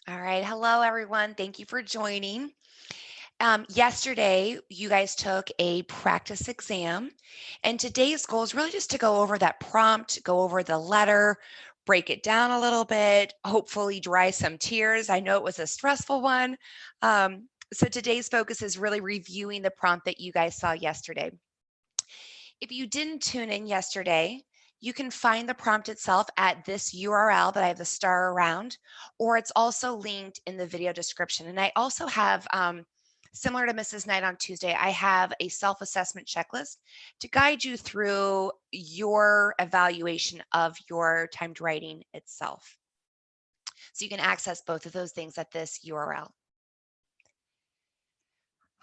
All right. Hello, everyone. Thank you for joining. Yesterday, you guys took a practice exam, and today's goal is really just to go over that prompt, go over the letter, break it down a little bit, hopefully dry some tears. I know it was a stressful one. So today's focus is really reviewing the prompt that you guys saw yesterday. If you didn't tune in yesterday, you can find the prompt itself at this URL that I have the star around, or it's also linked in the video description. And I also have, similar to Mrs. Knight on Tuesday, I have a self-assessment checklist to guide you through your evaluation of your timed writing itself. So you can access both of those things at this URL.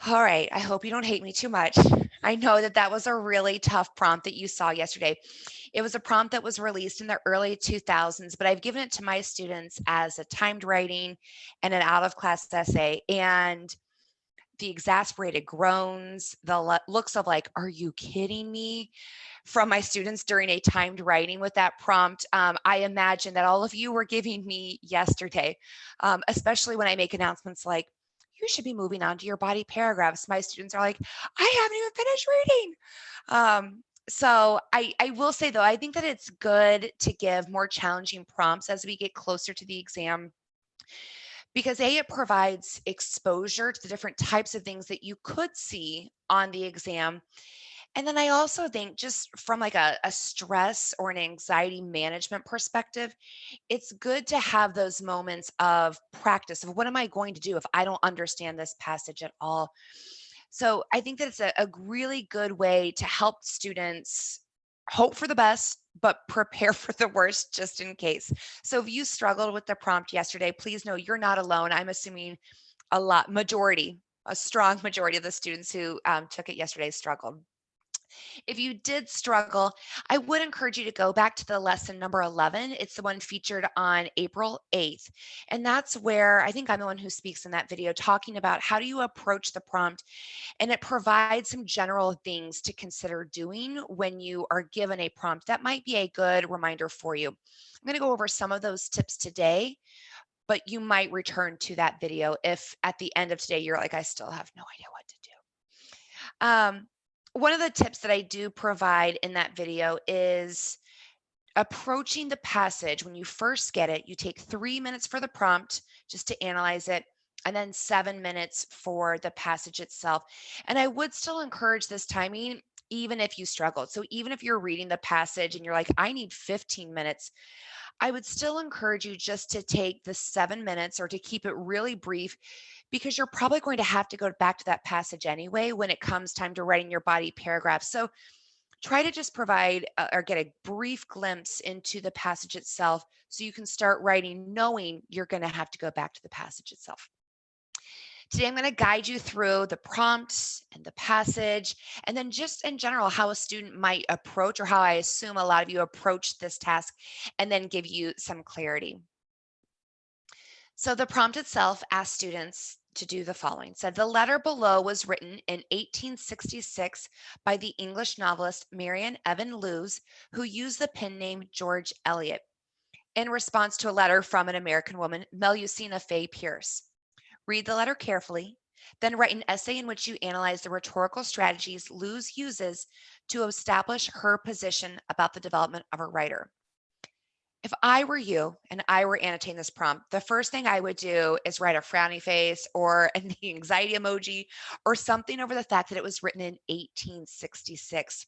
All right, I hope you don't hate me too much. I know that that was a really tough prompt that you saw yesterday. It was a prompt that was released in the early 2000s, but I've given it to my students as a timed writing and an out of class essay. And the exasperated groans, the looks of like, are you kidding me? From my students during a timed writing with that prompt, I imagine that all of you were giving me yesterday, especially when I make announcements like, you should be moving on to your body paragraphs. My students are like, I haven't even finished reading. So I will say though, I think that it's good to give more challenging prompts as we get closer to the exam because it provides exposure to the different types of things that you could see on the exam. And then I also think just from like a stress or an anxiety management perspective, it's good to have those moments of practice of what am I going to do if I don't understand this passage at all. So I think that it's a really good way to help students hope for the best, but prepare for the worst just in case. So if you struggled with the prompt yesterday, please know you're not alone. I'm assuming a strong majority of the students who took it yesterday struggled. If you did struggle, I would encourage you to go back to the lesson number 11. It's the one featured on April 8th. And that's where I think I'm the one who speaks in that video talking about how do you approach the prompt. And it provides some general things to consider doing when you are given a prompt. That might be a good reminder for you. I'm going to go over some of those tips today, but you might return to that video if at the end of today you're like, I still have no idea what to do. One of the tips that I do provide in that video is approaching the passage. When you first get it, you take 3 minutes for the prompt just to analyze it, and then 7 minutes for the passage itself. And I would still encourage this timing, even if you struggled. So even if you're reading the passage and you're like, I need 15 minutes, I would still encourage you just to take the 7 minutes or to keep it really brief because you're probably going to have to go back to that passage anyway when it comes time to writing your body paragraph. So try to just provide or get a brief glimpse into the passage itself so you can start writing knowing you're going to have to go back to the passage itself. Today, I'm going to guide you through the prompts and the passage, and then just in general, how a student might approach, or how I assume a lot of you approach this task, and then give you some clarity. So the prompt itself asked students to do the following. It said the letter below was written in 1866 by the English novelist Marian Evan Lewes, who used the pen name George Eliot, in response to a letter from an American woman, Melusina Fay Pierce. Read the letter carefully, then write an essay in which you analyze the rhetorical strategies Lewes uses to establish her position about the development of a writer. If I were you and I were annotating this prompt, the first thing I would do is write a frowny face or an anxiety emoji or something over the fact that it was written in 1866.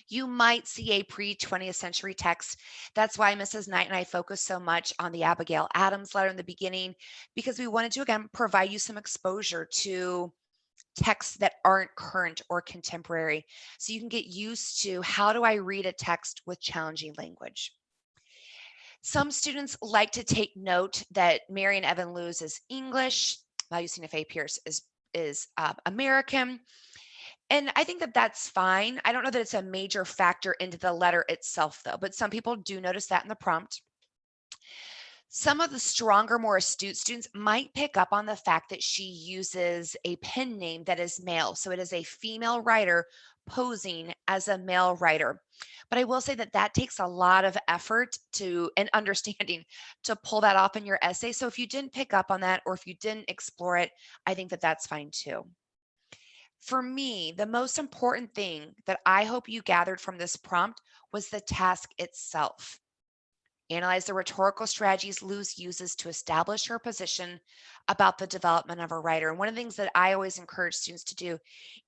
You might see a pre-20th century text. That's why Mrs. Knight and I focus so much on the Abigail Adams letter in the beginning, because we wanted to, again, provide you some exposure to texts that aren't current or contemporary. So you can get used to how do I read a text with challenging language. Some students like to take note that Marian Evan Lewes is English, Melusina Fay Pierce is American. And I think that that's fine. I don't know that it's a major factor into the letter itself, though, but some people do notice that in the prompt. Some of the stronger, more astute students might pick up on the fact that she uses a pen name that is male. So it is a female writer posing as a male writer. But I will say that that takes a lot of effort to and understanding to pull that off in your essay. So if you didn't pick up on that or if you didn't explore it, I think that that's fine too. For me, the most important thing that I hope you gathered from this prompt was the task itself. Analyze the rhetorical strategies Lewes uses to establish her position about the development of a writer. And one of the things that I always encourage students to do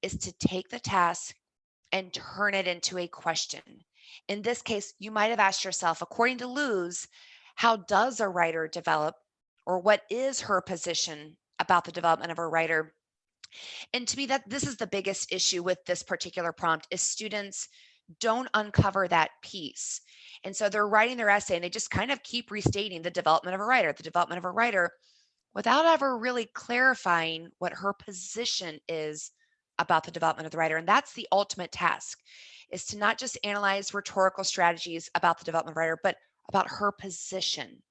is to take the task and turn it into a question. In this case, you might have asked yourself, according to Lewes, how does a writer develop, or what is her position about the development of a writer? And to me, that this is the biggest issue with this particular prompt is students don't uncover that piece. And so they're writing their essay and they just kind of keep restating the development of a writer, the development of a writer, without ever really clarifying what her position is about the development of the writer. And that's the ultimate task, is to not just analyze rhetorical strategies about the development of a writer, but about her position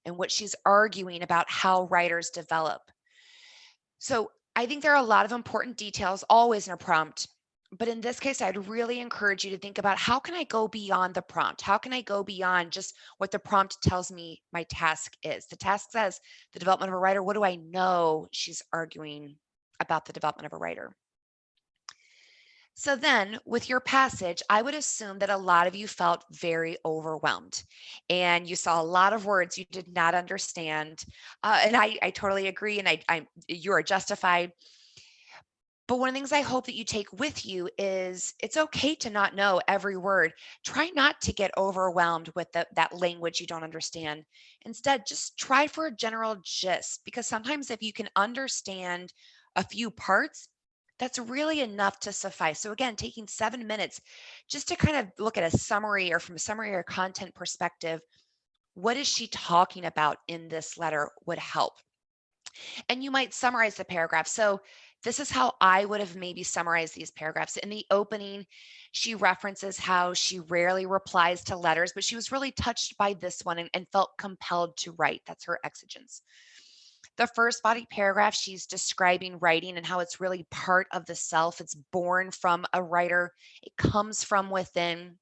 and what she's arguing about how writers develop. So I think there are a lot of important details always in a prompt. But in this case, I'd really encourage you to think about, how can I go beyond the prompt? How can I go beyond just what the prompt tells me my task is? The task says the development of a writer. What do I know she's arguing about the development of a writer? So then with your passage, I would assume that a lot of you felt very overwhelmed and you saw a lot of words you did not understand. And I totally agree. And you are justified. But one of the things I hope that you take with you is it's okay to not know every word. Try not to get overwhelmed with that language you don't understand. Instead, just try for a general gist, because sometimes if you can understand a few parts, that's really enough to suffice. So again, taking 7 minutes just to kind of look at a summary, or from a summary or content perspective, what is she talking about in this letter would help. And you might summarize the paragraph. So this is how I would have maybe summarized these paragraphs. In the opening, she references how she rarely replies to letters, but she was really touched by this one and felt compelled to write. That's her exigence. The first body paragraph, she's describing writing and how it's really part of the self. It's born from a writer, it comes from within.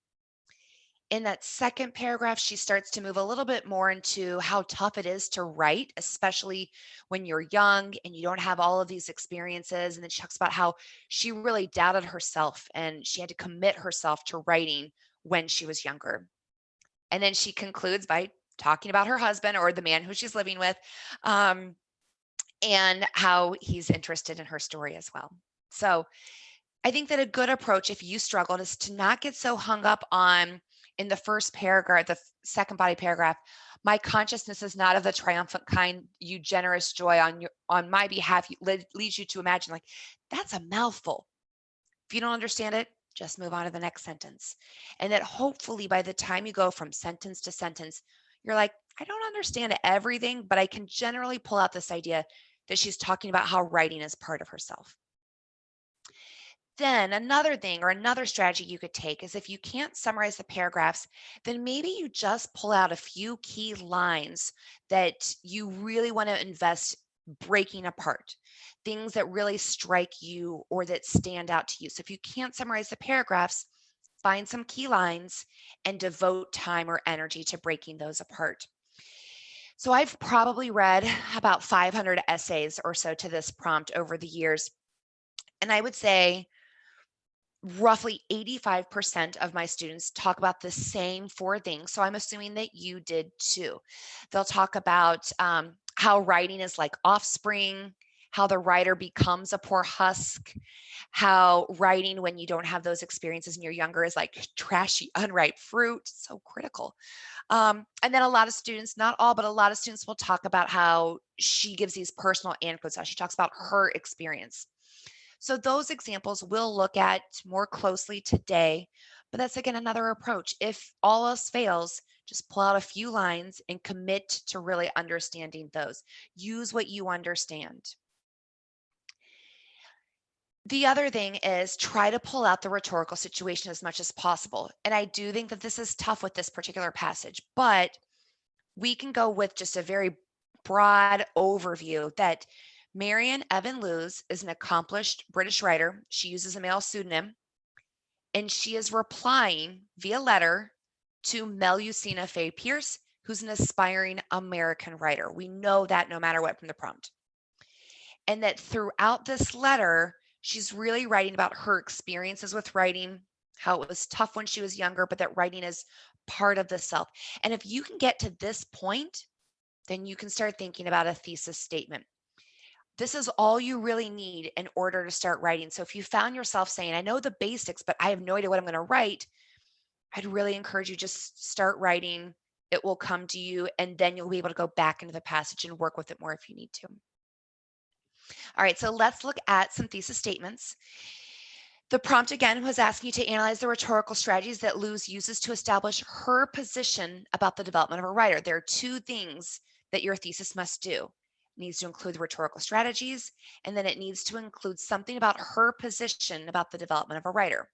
In that second paragraph, she starts to move a little bit more into how tough it is to write, especially when you're young and you don't have all of these experiences. And then she talks about how she really doubted herself and she had to commit herself to writing when she was younger. And then she concludes by talking about her husband, or the man who she's living with, and how he's interested in her story as well. So I think that a good approach, if you struggled, is to not get so hung up on, in the first paragraph, the second body paragraph, my consciousness is not of the triumphant kind, you generous joy on my behalf leads you to imagine, like, that's a mouthful. If you don't understand it, just move on to the next sentence. And that hopefully by the time you go from sentence to sentence, you're like, I don't understand everything, but I can generally pull out this idea that she's talking about how writing is part of herself. Then another thing, or another strategy you could take, is if you can't summarize the paragraphs, then maybe you just pull out a few key lines that you really want to invest breaking apart, things that really strike you or that stand out to you. So if you can't summarize the paragraphs, find some key lines and devote time or energy to breaking those apart. So I've probably read about 500 essays or so to this prompt over the years. And I would say roughly 85% of my students talk about the same four things. So I'm assuming that you did too. They'll talk about how writing is like offspring, how the writer becomes a poor husk, how writing when you don't have those experiences and you're younger is like trashy, unripe fruit. So critical. And then a lot of students, not all, but a lot of students will talk about how she gives these personal anecdotes, how she talks about her experience. So those examples we'll look at more closely today, but that's again another approach. If all else fails, just pull out a few lines and commit to really understanding those. Use what you understand. The other thing is try to pull out the rhetorical situation as much as possible. And I do think that this is tough with this particular passage, but we can go with just a very broad overview that Marion Evan Lewes is an accomplished British writer. She uses a male pseudonym, and she is replying via letter to Melusina Faye Pierce, who's an aspiring American writer. We know that no matter what from the prompt. And that throughout this letter, she's really writing about her experiences with writing, how it was tough when she was younger, but that writing is part of the self. And if you can get to this point, then you can start thinking about a thesis statement. This is all you really need in order to start writing. So if you found yourself saying, I know the basics, but I have no idea what I'm going to write, I'd really encourage you just start writing. It will come to you, and then you'll be able to go back into the passage and work with it more if you need to. All right, so let's look at some thesis statements. The prompt again was asking you to analyze the rhetorical strategies that Lewes uses to establish her position about the development of a writer. There are two things that your thesis must do. It needs to include the rhetorical strategies, and then it needs to include something about her position about the development of a writer.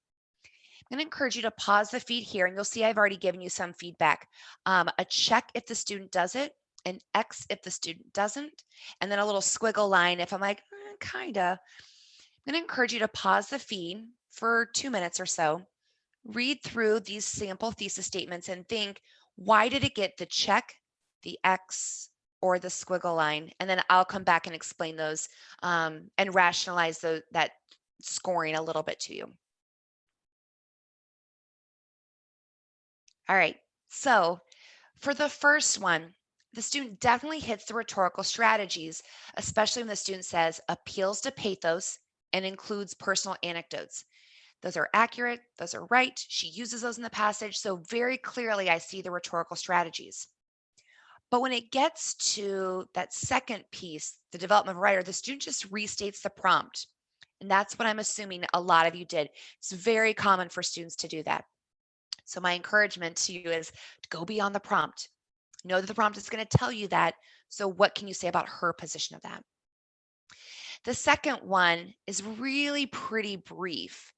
I'm going to encourage you to pause the feed here, and you'll see I've already given you some feedback. A check if the student does it, an X if the student doesn't, and then a little squiggle line if I'm like, kinda. I'm going to encourage you to pause the feed for 2 minutes or so, read through these sample thesis statements and think, why did it get the check, the X, or the squiggle line? And then I'll come back and explain those and rationalize that scoring a little bit to you. All right, so for the first one, the student definitely hits the rhetorical strategies, especially when the student says appeals to pathos and includes personal anecdotes. Those are accurate, those are right. She uses those in the passage, so very clearly I see the rhetorical strategies. But when it gets to that second piece, the development of a writer, the student just restates the prompt. And that's what I'm assuming a lot of you did. It's very common for students to do that. So my encouragement to you is to go beyond the prompt. Know that the prompt is going to tell you that. So what can you say about her position of that? The second one is really pretty brief.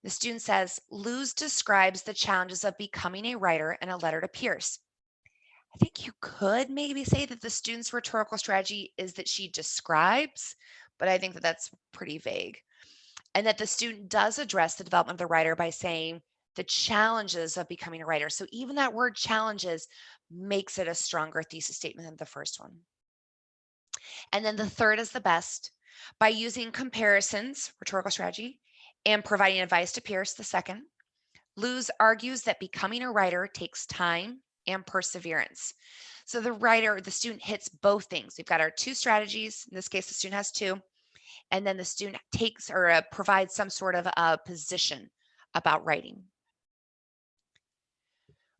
The student says, Lewes describes the challenges of becoming a writer in a letter to Pierce. I think you could maybe say that the student's rhetorical strategy is that she describes, but I think that that's pretty vague. And that the student does address the development of the writer by saying the challenges of becoming a writer. So even that word challenges makes it a stronger thesis statement than the first one. And then the third is the best. By using comparisons, rhetorical strategy, and providing advice to Pierce, the second, Lewes argues that becoming a writer takes time and perseverance. So the student hits both things. We've got our two strategies. In this case, the student has two. And then the student takes or provides some sort of a position about writing.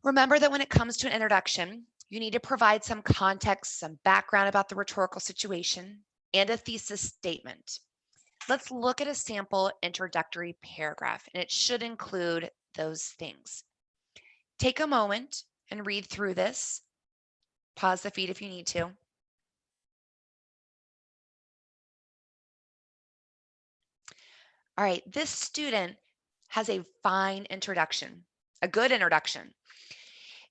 Remember that when it comes to an introduction, you need to provide some context, some background about the rhetorical situation, and a thesis statement. Let's look at a sample introductory paragraph, and it should include those things. Take a moment and read through this. Pause the feed if you need to. All right, this student has a fine introduction, a good introduction.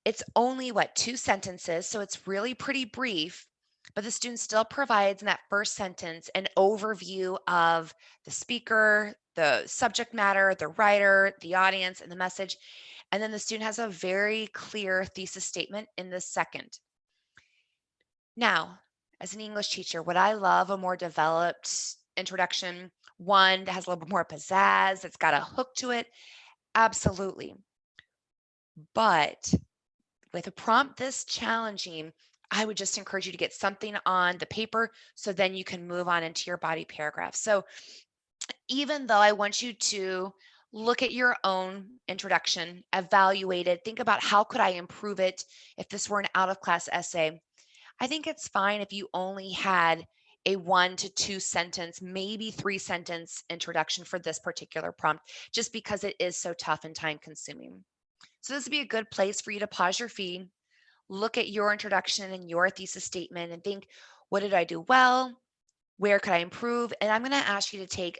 It's only, 2 sentences, so it's really pretty brief, but the student still provides in that first sentence an overview of the speaker, the subject matter, the writer, the audience, and the message. And then the student has a very clear thesis statement in the second. Now, as an English teacher, would I love a more developed introduction, one that has a little bit more pizzazz, that's got a hook to it? Absolutely. But with a prompt this challenging, I would just encourage you to get something on the paper so then you can move on into your body paragraph. So even though I want you to look at your own introduction, evaluate it, think about how could I improve it if this were an out of class essay, I think it's fine if you only had a 1 to 2 sentence, maybe 3 sentence introduction for this particular prompt, just because it is so tough and time consuming. So this would be a good place for you to pause your feed, look at your introduction and your thesis statement and think, what did I do well? Where could I improve? And I'm going to ask you to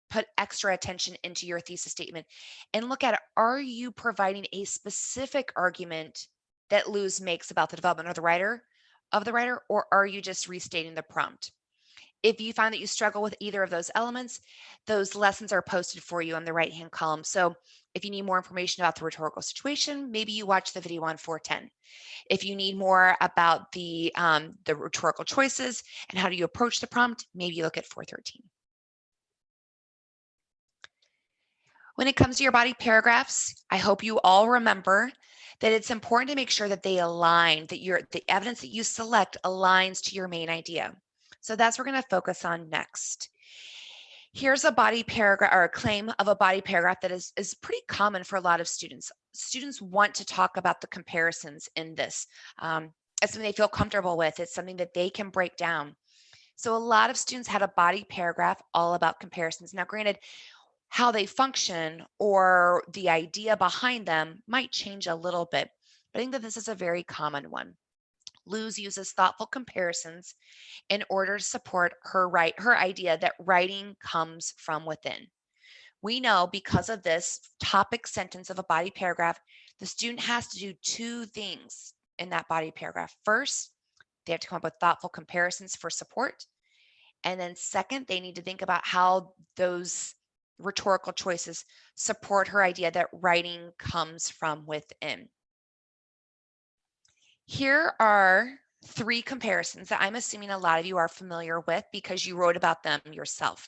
put extra attention into your thesis statement and look at, are you providing a specific argument that LEWES makes about the development of the writer, or are you just restating the prompt? If you find that you struggle with either of those elements, those lessons are posted for you on the right-hand column. So if you need more information about the rhetorical situation, maybe you watch the video on 410. If you need more about the rhetorical choices and how do you approach the prompt, maybe you look at 413. When it comes to your body paragraphs, I hope you all remember that it's important to make sure that they align, that the evidence that you select aligns to your main idea. So that's what we're going to focus on next. Here's a body paragraph or a claim of a body paragraph that is pretty common for a lot of students. Students want to talk about the comparisons in this. It's something they feel comfortable with. It's something that they can break down. So a lot of students had a body paragraph all about comparisons. Now, granted, how they function or the idea behind them might change a little bit, but I think that this is a very common one. LEWES uses thoughtful comparisons in order to support her idea that writing comes from within. We know because of this topic sentence of a body paragraph, the student has to do two things in that body paragraph. First, they have to come up with thoughtful comparisons for support. And then second, they need to think about how those rhetorical choices support her idea that writing comes from within. Here are three comparisons that I'm assuming a lot of you are familiar with because you wrote about them yourself.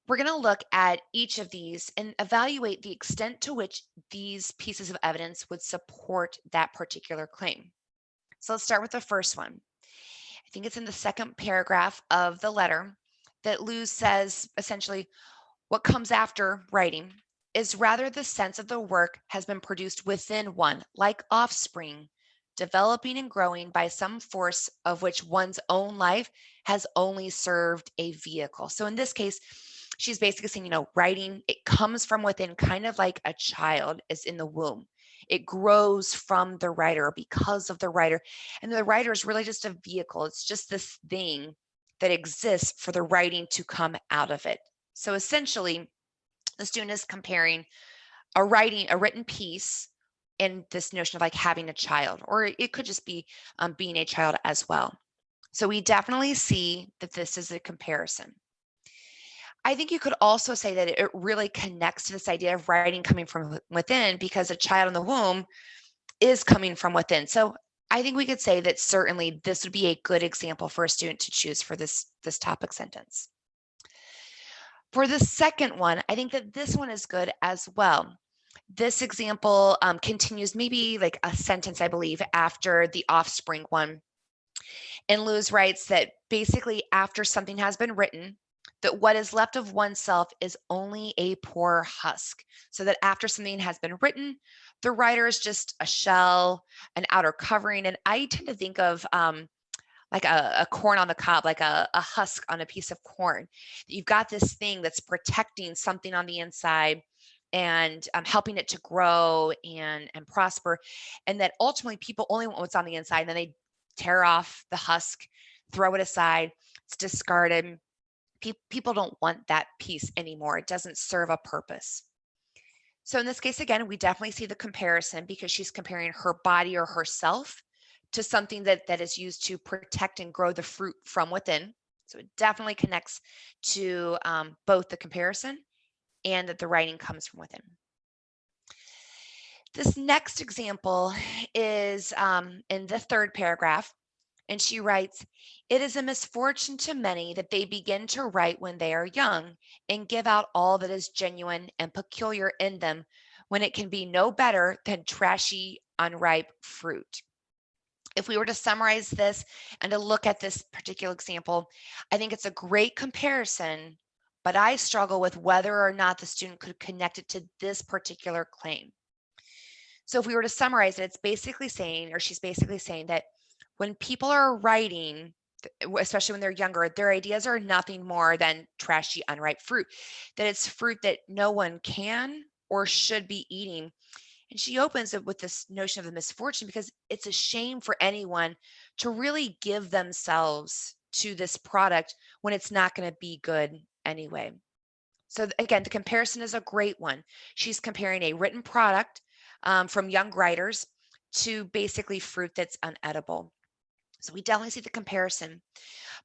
We're going to look at each of these and evaluate the extent to which these pieces of evidence would support that particular claim. So let's start with the first one. I think it's in the second paragraph of the letter that LEWES says essentially what comes after writing is rather the sense of the work has been produced within one, like offspring, developing and growing by some force of which one's own life has only served a vehicle. So in this case, she's basically saying, writing, it comes from within, kind of like a child is in the womb. It grows from the writer because of the writer. And the writer is really just a vehicle. It's just this thing that exists for the writing to come out of it. So essentially, the student is comparing a written piece and this notion of like having a child, or it could just be being a child as well. So we definitely see that this is a comparison. I think you could also say that it really connects to this idea of writing coming from within because a child in the womb is coming from within. So I think we could say that certainly this would be a good example for a student to choose for this topic sentence. For the second one, I think that this one is good as well. This example continues maybe like a sentence, I believe, after the offspring one. And LEWES writes that basically after something has been written, that what is left of oneself is only a poor husk. So that after something has been written, the writer is just a shell, an outer covering. And I tend to think of like a corn on the cob, like a husk on a piece of corn. You've got this thing that's protecting something on the inside and helping it to grow and prosper. And that ultimately people only want what's on the inside. And then they tear off the husk, throw it aside, it's discarded. People don't want that piece anymore. It doesn't serve a purpose. So in this case, again, we definitely see the comparison because she's comparing her body or herself to something that is used to protect and grow the fruit from within. So it definitely connects to both the comparison and that the writing comes from within. This next example is in the third paragraph, and she writes, "It is a misfortune to many that they begin to write when they are young and give out all that is genuine and peculiar in them when it can be no better than trashy, unripe fruit." If we were to summarize this and to look at this particular example, I think it's a great comparison, but I struggle with whether or not the student could connect it to this particular claim. So if we were to summarize it, it's basically saying, or she's basically saying that when people are writing, especially when they're younger, their ideas are nothing more than trashy, unripe fruit, that it's fruit that no one can or should be eating. And she opens it with this notion of the misfortune because it's a shame for anyone to really give themselves to this product when it's not going to be good anyway. So again, the comparison is a great one. She's comparing a written product from young writers to basically fruit that's unedible. So we definitely see the comparison.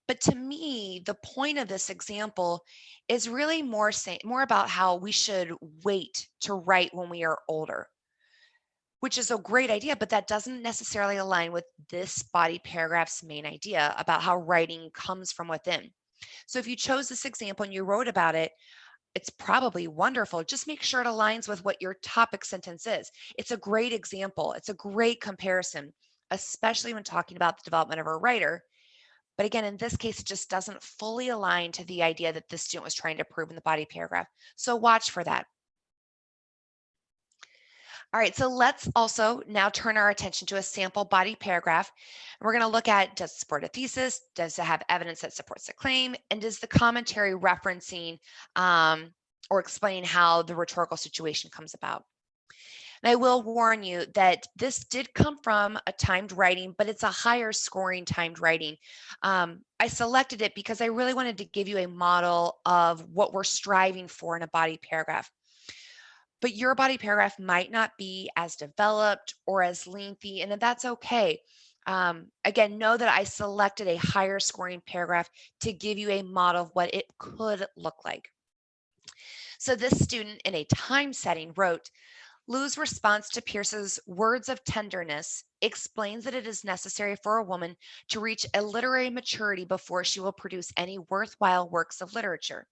But to me, the point of this example is really more about how we should wait to write when we are older, which is a great idea, but that doesn't necessarily align with this body paragraph's main idea about how writing comes from within. So if you chose this example and you wrote about it, it's probably wonderful. Just make sure it aligns with what your topic sentence is. It's a great example. It's a great comparison, especially when talking about the development of a writer. But again, in this case, it just doesn't fully align to the idea that the student was trying to prove in the body paragraph. So watch for that. All right, so let's also now turn our attention to a sample body paragraph. We're going to look at, does it support a thesis? Does it have evidence that supports the claim? And does the commentary referencing or explaining how the rhetorical situation comes about? And I will warn you that this did come from a timed writing, but it's a higher scoring timed writing. I selected it because I really wanted to give you a model of what we're striving for in a body paragraph. But your body paragraph might not be as developed or as lengthy, and that's okay. Again, know that I selected a higher scoring paragraph to give you a model of what it could look like. So this student in a time setting wrote, Lou's response to Pierce's words of tenderness explains that it is necessary for a woman to reach a literary maturity before she will produce any worthwhile works of literature.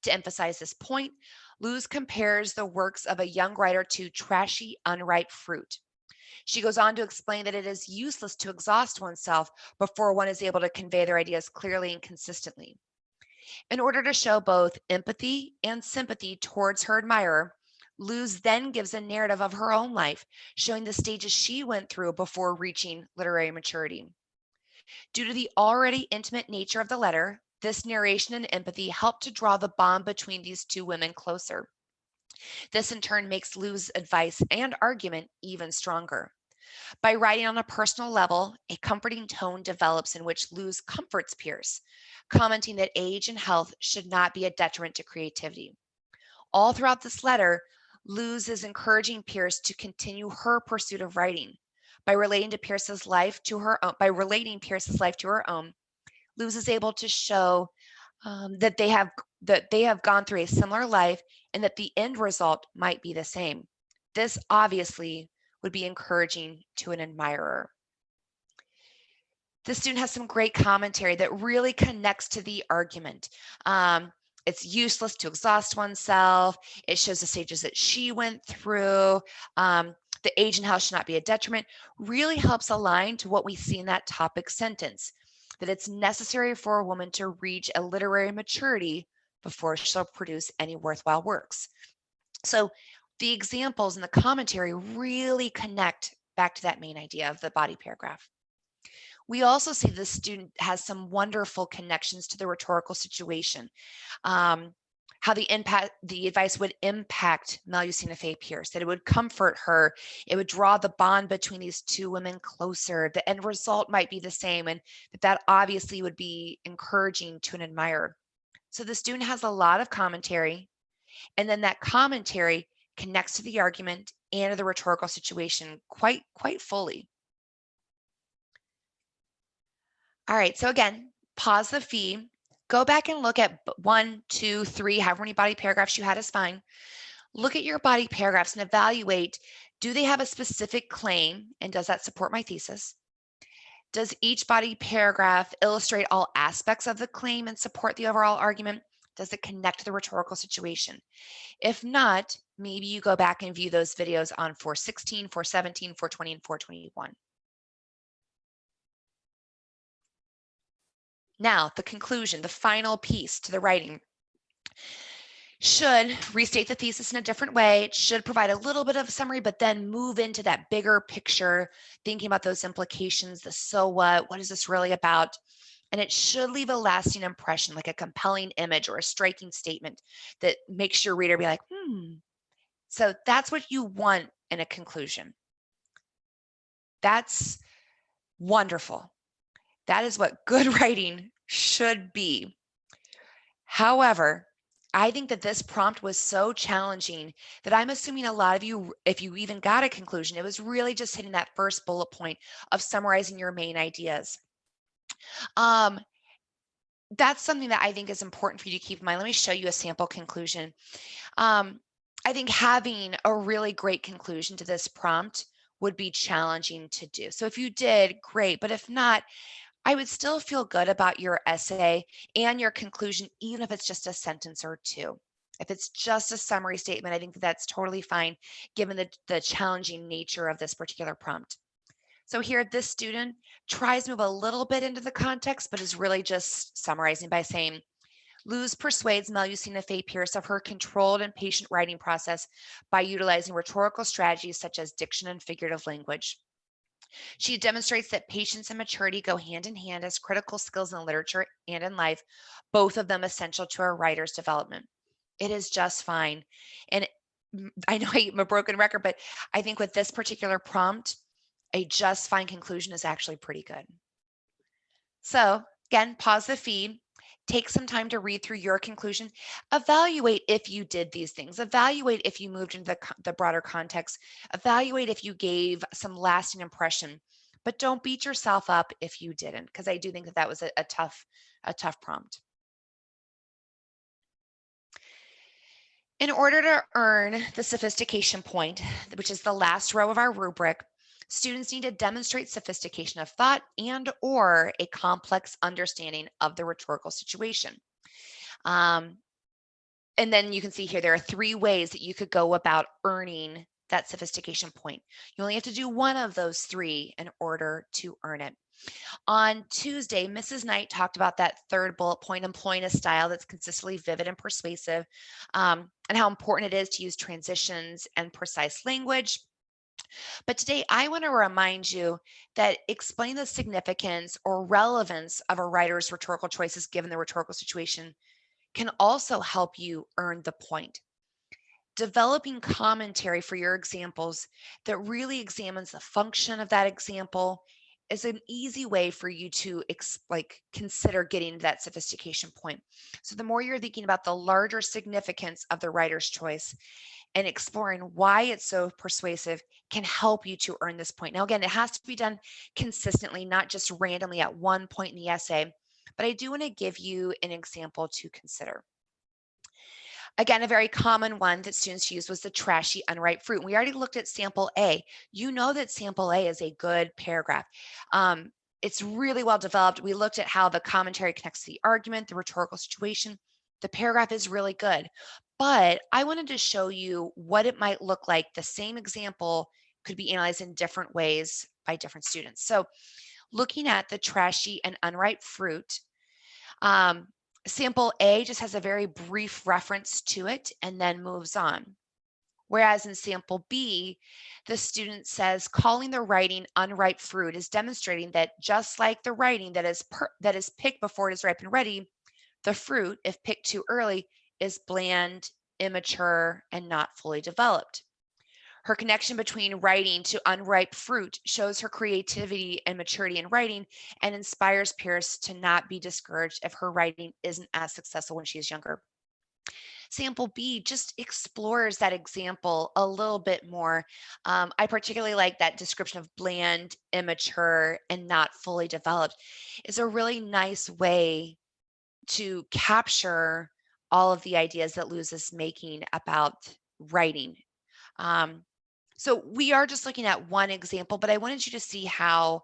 To emphasize this point, Lewes compares the works of a young writer to trashy, unripe fruit. She goes on to explain that it is useless to exhaust oneself before one is able to convey their ideas clearly and consistently. In order to show both empathy and sympathy towards her admirer, Lewes then gives a narrative of her own life, showing the stages she went through before reaching literary maturity. Due to the already intimate nature of the letter, this narration and empathy help to draw the bond between these two women closer. This in turn makes Lou's advice and argument even stronger. By writing on a personal level, a comforting tone develops in which Lewes comforts Pierce, commenting that age and health should not be a detriment to creativity. All throughout this letter, Lewes is encouraging Pierce to continue her pursuit of writing. By relating Pierce's life to her own, Lewes is able to show that they have gone through a similar life and that the end result might be the same. This obviously would be encouraging to an admirer. The student has some great commentary that really connects to the argument. It's useless to exhaust oneself. It shows the stages that she went through. The age and health should not be a detriment. Really helps align to what we see in that topic sentence, that it's necessary for a woman to reach a literary maturity before she'll produce any worthwhile works. So the examples and the commentary really connect back to that main idea of the body paragraph. We also see the student has some wonderful connections to the rhetorical situation, how the advice would impact Melusina Fay Pierce, that it would comfort her, it would draw the bond between these two women closer, the end result might be the same, and that obviously would be encouraging to an admirer. So the student has a lot of commentary, and then that commentary connects to the argument and to the rhetorical situation quite fully. All right, so again, pause the feed, go back and look at 1, 2, 3, however many body paragraphs you had is fine. Look at your body paragraphs and evaluate, do they have a specific claim and does that support my thesis? Does each body paragraph illustrate all aspects of the claim and support the overall argument? Does it connect to the rhetorical situation? If not, maybe you go back and view those videos on 416, 417, 420, and 421. Now, the conclusion, the final piece to the writing should restate the thesis in a different way. It should provide a little bit of a summary, but then move into that bigger picture, thinking about those implications, the so what is this really about? And it should leave a lasting impression, like a compelling image or a striking statement that makes your reader be like, So that's what you want in a conclusion. That's wonderful. That is what good writing should be. However, I think that this prompt was so challenging that I'm assuming a lot of you, if you even got a conclusion, it was really just hitting that first bullet point of summarizing your main ideas. Um, that's something that I think is important for you to keep in mind. Let me show you a sample conclusion. Um, I think having a really great conclusion to this prompt would be challenging to do. So if you did, great. But if not, I would still feel good about your essay and your conclusion, even if it's just a sentence or two. If it's just a summary statement, I think that that's totally fine given the challenging nature of this particular prompt. So here, this student tries to move a little bit into the context, but is really just summarizing by saying, Lewes persuades Melusina Fay Pierce of her controlled and patient writing process by utilizing rhetorical strategies such as diction and figurative language. She demonstrates that patience and maturity go hand in hand as critical skills in literature and in life, both of them essential to a writer's development. It is just fine. And I know I'm a broken record, but I think with this particular prompt, a just fine conclusion is actually pretty good. So again, pause the feed, take some time to read through your conclusion, evaluate if you did these things, evaluate if you moved into the broader context, evaluate if you gave some lasting impression, but don't beat yourself up if you didn't, because I do think that that was a tough prompt. In order to earn the sophistication point, which is the last row of our rubric, students need to demonstrate sophistication of thought and or a complex understanding of the rhetorical situation. And then you can see here, there are 3 ways that you could go about earning that sophistication point. You only have to do one of those 3 in order to earn it. On Tuesday, Mrs. Knight talked about that third bullet point, employing a style that's consistently vivid and persuasive, and how important it is to use transitions and precise language. But today, I want to remind you that explain the significance or relevance of a writer's rhetorical choices given the rhetorical situation can also help you earn the point. Developing commentary for your examples that really examines the function of that example is an easy way for you to consider getting to that sophistication point. So the more you're thinking about the larger significance of the writer's choice and exploring why it's so persuasive can help you to earn this point. Now, again, it has to be done consistently, not just randomly at one point in the essay, but I do want to give you an example to consider. Again, a very common one that students use was the trashy unripe fruit. We already looked at sample A. You know that sample A is a good paragraph. It's really well developed. We looked at how the commentary connects to the argument, the rhetorical situation. The paragraph is really good. But I wanted to show you what it might look like. The same example could be analyzed in different ways by different students. So looking at the trashy and unripe fruit, sample A just has a very brief reference to it and then moves on. Whereas in sample B, the student says calling the writing unripe fruit is demonstrating that just like the writing that is picked before it is ripe and ready, the fruit, if picked too early, is bland, immature, and not fully developed. Her connection between writing to unripe fruit shows her creativity and maturity in writing and inspires Pierce to not be discouraged if her writing isn't as successful when she is younger. Sample B just explores that example a little bit more. I particularly like that description of bland, immature, and not fully developed. It's a really nice way to capture all of the ideas that Lewes is making about writing. So we are just looking at one example, but I wanted you to see how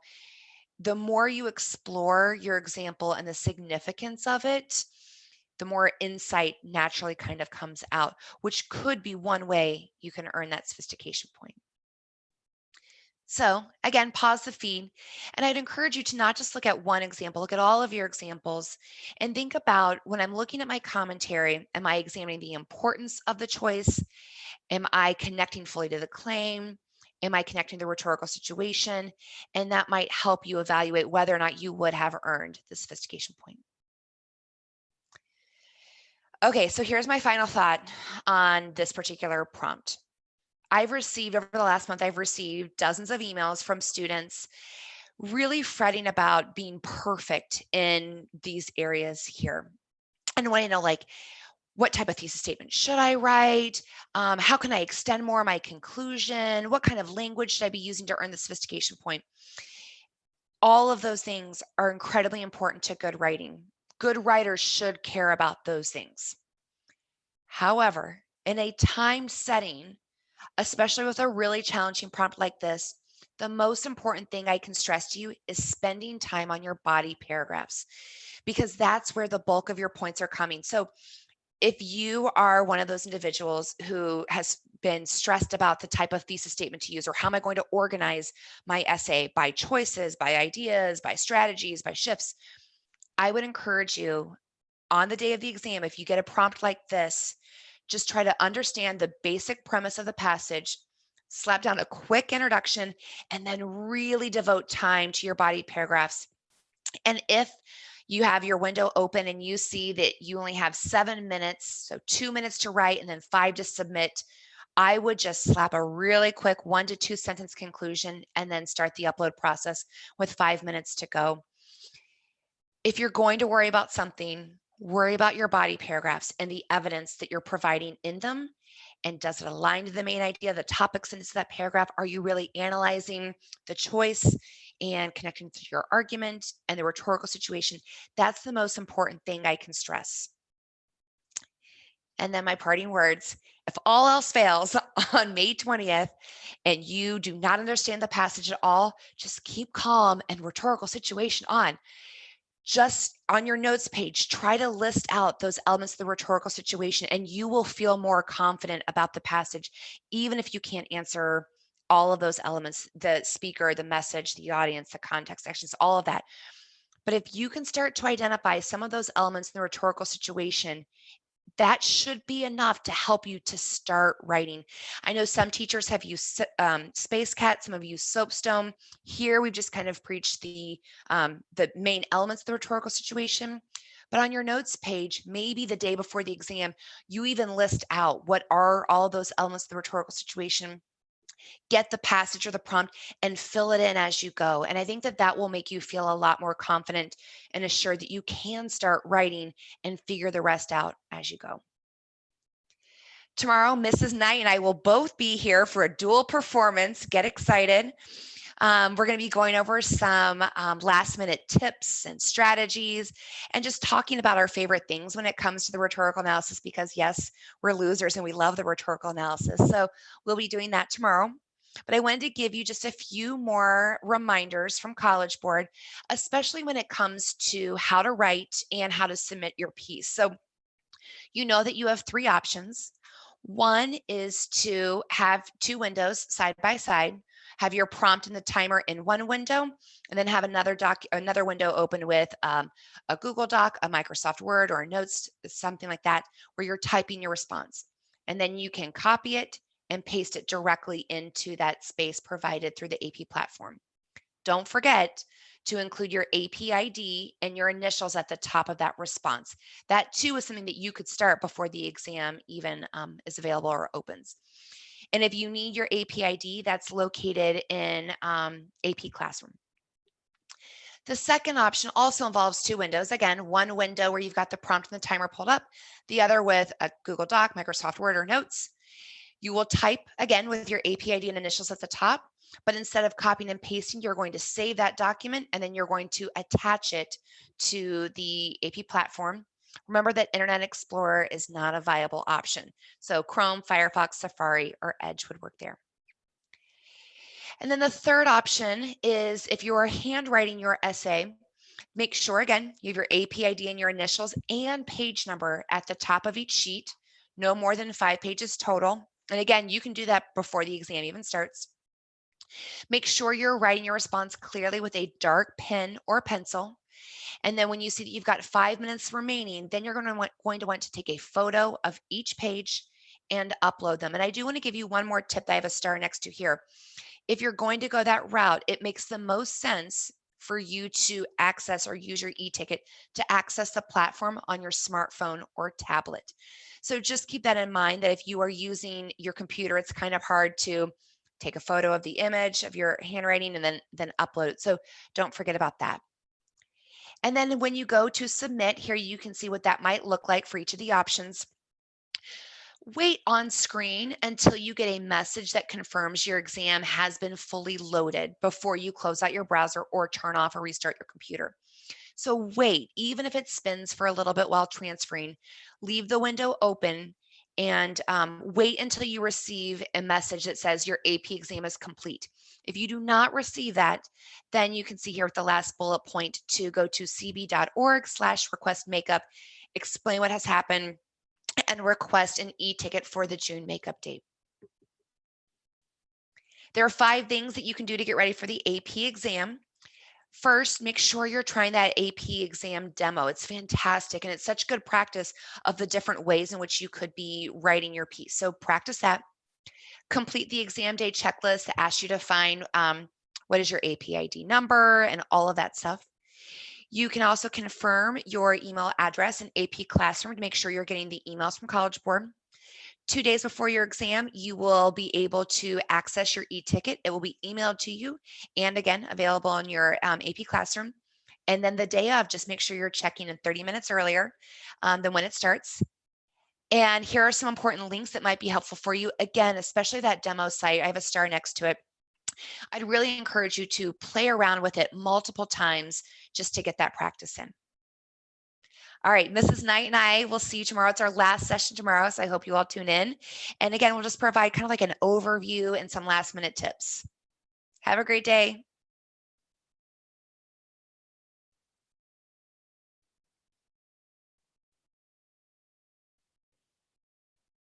the more you explore your example and the significance of it, the more insight naturally kind of comes out, which could be one way you can earn that sophistication point. So again, pause the feed, and I'd encourage you to not just look at one example, look at all of your examples and think about when I'm looking at my commentary, am I examining the importance of the choice? Am I connecting fully to the claim? Am I connecting the rhetorical situation? And that might help you evaluate whether or not you would have earned the sophistication point. Okay, so here's my final thought on this particular prompt. Over the last month, I've received dozens of emails from students really fretting about being perfect in these areas here. And wanting to know, like, what type of thesis statement should I write? How can I extend more my conclusion? What kind of language should I be using to earn the sophistication point? All of those things are incredibly important to good writing. Good writers should care about those things. However, in a timed setting, especially with a really challenging prompt like this, the most important thing I can stress to you is spending time on your body paragraphs, because that's where the bulk of your points are coming. So if you are one of those individuals who has been stressed about the type of thesis statement to use, or how am I going to organize my essay by choices, by ideas, by strategies, by shifts, I would encourage you on the day of the exam, if you get a prompt like this, just try to understand the basic premise of the passage, slap down a quick introduction, and then really devote time to your body paragraphs. And if you have your window open and you see that you only have 7 minutes, so 2 minutes to write and then 5 to submit, I would just slap a really quick 1 to 2 sentence conclusion and then start the upload process with 5 minutes to go. If you're going to worry about something, worry about your body paragraphs and the evidence that you're providing in them. And does it align to the main idea, the topics into that paragraph? Are you really analyzing the choice and connecting to your argument and the rhetorical situation? That's the most important thing I can stress. And then my parting words: if all else fails on May 20th and you do not understand the passage at all, just keep calm and rhetorical situation on. Just on your notes page, try to list out those elements of the rhetorical situation, and you will feel more confident about the passage, even if you can't answer all of those elements, the speaker, the message, the audience, the context, actions, all of that. But if you can start to identify some of those elements in the rhetorical situation, that should be enough to help you to start writing. I know some teachers have used Space Cat, some have used Soapstone. Here we've just kind of preached the main elements of the rhetorical situation. But on your notes page, maybe the day before the exam, you even list out what are all those elements of the rhetorical situation, get the passage or the prompt, and fill it in as you go. And I think that that will make you feel a lot more confident and assured that you can start writing and figure the rest out as you go. Tomorrow, Mrs. Knight and I will both be here for a dual performance. Get excited. We're going to be going over some last minute tips and strategies and just talking about our favorite things when it comes to the rhetorical analysis, because yes, we're losers and we love the rhetorical analysis. So we'll be doing that tomorrow. But I wanted to give you just a few more reminders from College Board, especially when it comes to how to write and how to submit your piece. So you know that you have 3 options. One is to have 2 windows side by side, have your prompt and the timer in one window, and then have another window open with a Google Doc, a Microsoft Word, or a Notes, something like that, where you're typing your response. And then you can copy it and paste it directly into that space provided through the AP platform. Don't forget to include your AP ID and your initials at the top of that response. That too is something that you could start before the exam even is available or opens. And if you need your AP ID, that's located in AP Classroom. The second option also involves 2 windows. Again, one window where you've got the prompt and the timer pulled up, the other with a Google Doc, Microsoft Word, or Notes. You will type again with your AP ID and initials at the top, but instead of copying and pasting, you're going to save that document and then you're going to attach it to the AP platform. Remember that Internet Explorer is not a viable option. So Chrome, Firefox, Safari, or Edge would work there. And then the third option is if you are handwriting your essay, make sure again, you have your AP ID and your initials and page number at the top of each sheet, no more than 5 pages total. And again, you can do that before the exam even starts. Make sure you're writing your response clearly with a dark pen or pencil. And then when you see that you've got 5 minutes remaining, then you're going to want to take a photo of each page and upload them. And I do want to give you one more tip that I have a star next to here. If you're going to go that route, it makes the most sense for you to access or use your e-ticket to access the platform on your smartphone or tablet. So just keep that in mind, that if you are using your computer, it's kind of hard to take a photo of the image of your handwriting and then upload it. So don't forget about that. And then when you go to submit, here you can see what that might look like for each of the options. Wait on screen until you get a message that confirms your exam has been fully loaded before you close out your browser or turn off or restart your computer. So wait, even if it spins for a little bit while transferring, leave the window open and wait until you receive a message that says your AP exam is complete. If you do not receive that, then you can see here with the last bullet point to go to cb.org/request makeup, explain what has happened, and request an e-ticket for the June makeup date. There are 5 things that you can do to get ready for the AP exam. First, make sure you're trying that AP exam demo. It's fantastic, and it's such good practice of the different ways in which you could be writing your piece. So practice that. Complete the exam day checklist that asks you to find what is your AP ID number and all of that stuff. You can also confirm your email address in AP Classroom to make sure you're getting the emails from College Board. 2 days before your exam, you will be able to access your e-ticket. It will be emailed to you and again, available in your AP Classroom. And then the day of, just make sure you're checking in 30 minutes earlier than when it starts. And here are some important links that might be helpful for you. Again, especially that demo site. I have a star next to it. I'd really encourage you to play around with it multiple times just to get that practice in. All right, Mrs. Knight and I will see you tomorrow. It's our last session tomorrow, so I hope you all tune in. And again, we'll just provide kind of like an overview and some last minute tips. Have a great day.